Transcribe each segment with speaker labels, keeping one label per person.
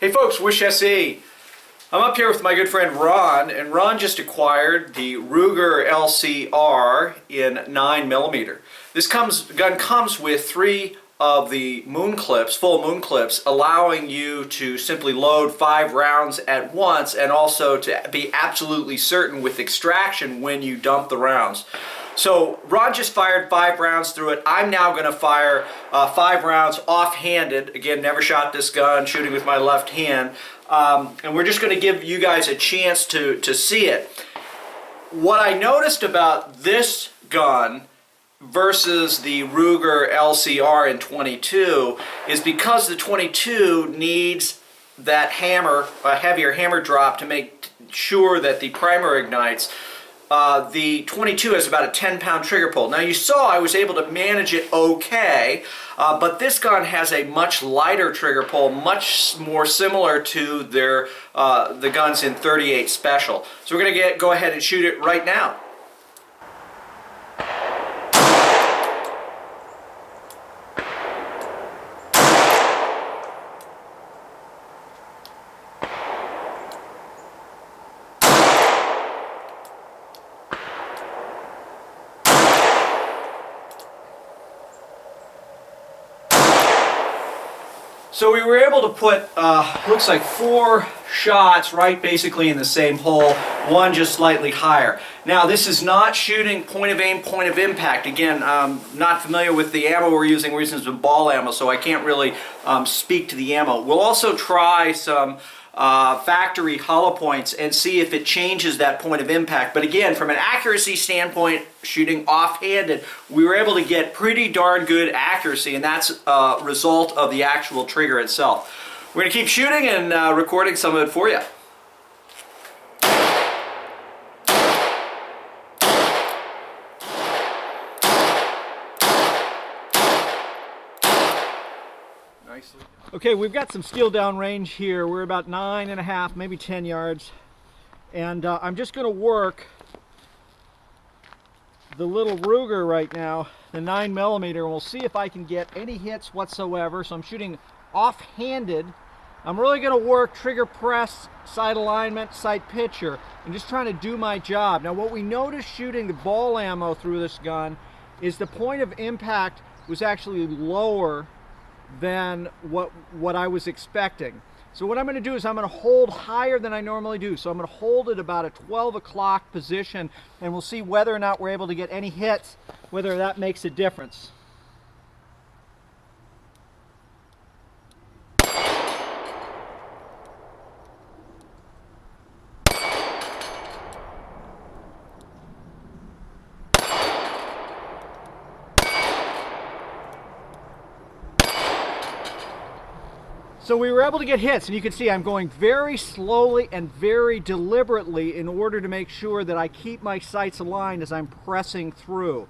Speaker 1: Hey folks, Wish SE. I'm up here with my good friend Ron, and Ron just acquired the Ruger LCR in 9mm. This gun comes with 3 of the moon clips, full moon clips, allowing you to simply load 5 rounds at once and also to be absolutely certain with extraction when you dump the rounds. So Ron just fired 5 rounds through it. I'm now going to fire 5 rounds off-handed. Again, never shot this gun, shooting with my left hand. And we're just going to give you guys a chance to see it. What I noticed about this gun versus the Ruger LCR in 22 is because the 22 needs that hammer, a heavier hammer drop to make sure that the primer ignites. The 22 has about a 10-pound trigger pull. Now you saw I was able to manage it okay, but this gun has a much lighter trigger pull, much more similar to the guns in 38 Special. So we're going to go ahead and shoot it right now. So we were able to put, looks like 4 shots right basically in the same hole, one just slightly higher. Now this is not shooting point of aim, point of impact. Again, I'm not familiar with the ammo we're using some ball ammo, so I can't really speak to the ammo. We'll also try some factory hollow points and see if it changes that point of impact. But again, from an accuracy standpoint, shooting off-handed, we were able to get pretty darn good accuracy, and that's a result of the actual trigger itself. We're going to keep shooting and recording some of it for you. Nicely. Okay, we've got some steel down range here. We're about 9.5, maybe 10 yards. And I'm just going to work the little Ruger right now, the 9mm, and we'll see if I can get any hits whatsoever. So I'm shooting off-handed. I'm really going to work trigger press, sight alignment, sight picture, and just trying to do my job. Now what we noticed shooting the ball ammo through this gun is the point of impact was actually lower than what I was expecting. So what I'm going to do is I'm going to hold higher than I normally do. So I'm going to hold it about a 12 o'clock position, and we'll see whether or not we're able to get any hits, whether that makes a difference. So we were able to get hits, and you can see I'm going very slowly and very deliberately in order to make sure that I keep my sights aligned as I'm pressing through.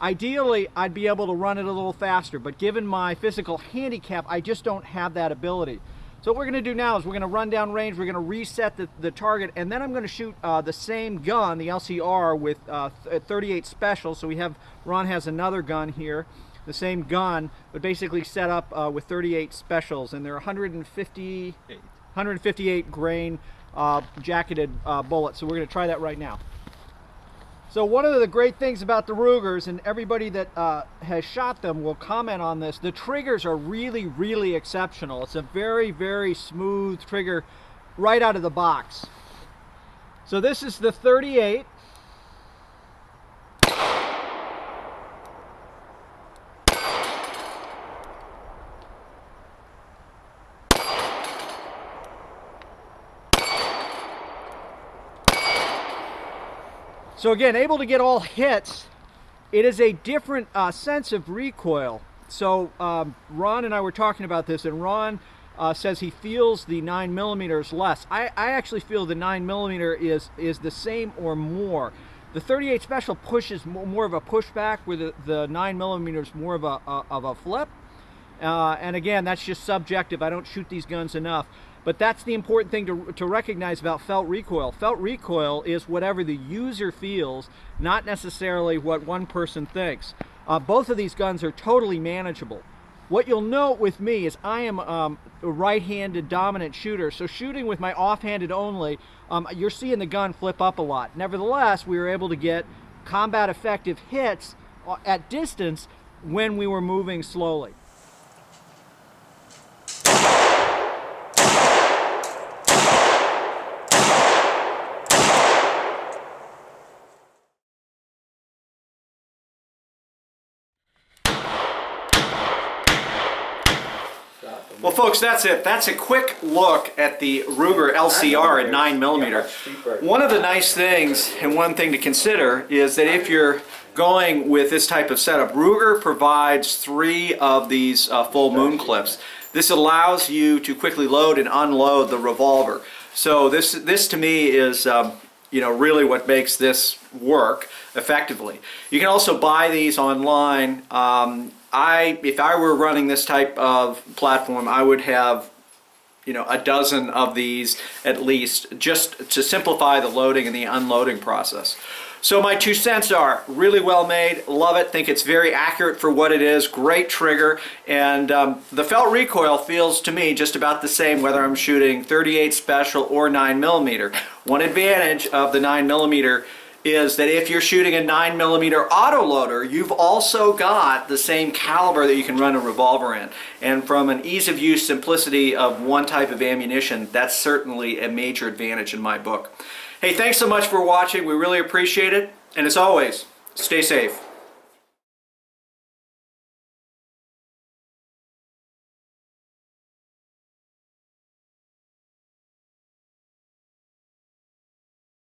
Speaker 1: Ideally, I'd be able to run it a little faster, but given my physical handicap, I just don't have that ability. So what we're going to do now is we're going to run down range, we're going to reset the target, and then I'm going to shoot the same gun, the LCR, with 38 Special. So Ron has another gun here. The same gun, but basically set up with 38 Specials, and they're 158 grain jacketed bullets. So we're going to try that right now. So one of the great things about the Rugers, and everybody that has shot them will comment on this, the triggers are really, really exceptional. It's a very, very smooth trigger right out of the box. So this is the 38. So again, able to get all hits. It is a different sense of recoil. So Ron and I were talking about this, and Ron says he feels the 9mm less. I actually feel the 9mm is the same or more. The 38 Special pushes more of a pushback, where the 9mm is more of a flip. And again, that's just subjective. I don't shoot these guns enough. But that's the important thing to recognize about felt recoil. Felt recoil is whatever the user feels, not necessarily what one person thinks. Both of these guns are totally manageable.
Speaker 2: What you'll note with me is I am a right-handed dominant shooter, so shooting with my off-handed only, you're seeing the gun flip up a lot. Nevertheless, we were able to get combat effective hits at distance when we were moving slowly.
Speaker 1: Well, folks, that's it. That's a quick look at the Ruger LCR at 9mm. One of the nice things, and one thing to consider, is that if you're going with this type of setup, Ruger provides 3 of these full moon clips. This allows you to quickly load and unload the revolver. So this to me is really what makes this work effectively. You can also buy these online. If I were running this type of platform, I would have a dozen of these at least, just to simplify the loading and the unloading process. So my 2 cents are really well made, love it, think it's very accurate for what it is, great trigger, and the felt recoil feels to me just about the same whether I'm shooting 38 special or 9mm. One advantage of the 9mm is that if you're shooting a 9mm autoloader, you've also got the same caliber that you can run a revolver in. And from an ease of use, simplicity of one type of ammunition, that's certainly a major advantage in my book. Hey, thanks so much for watching. We really appreciate it. And as always, stay safe.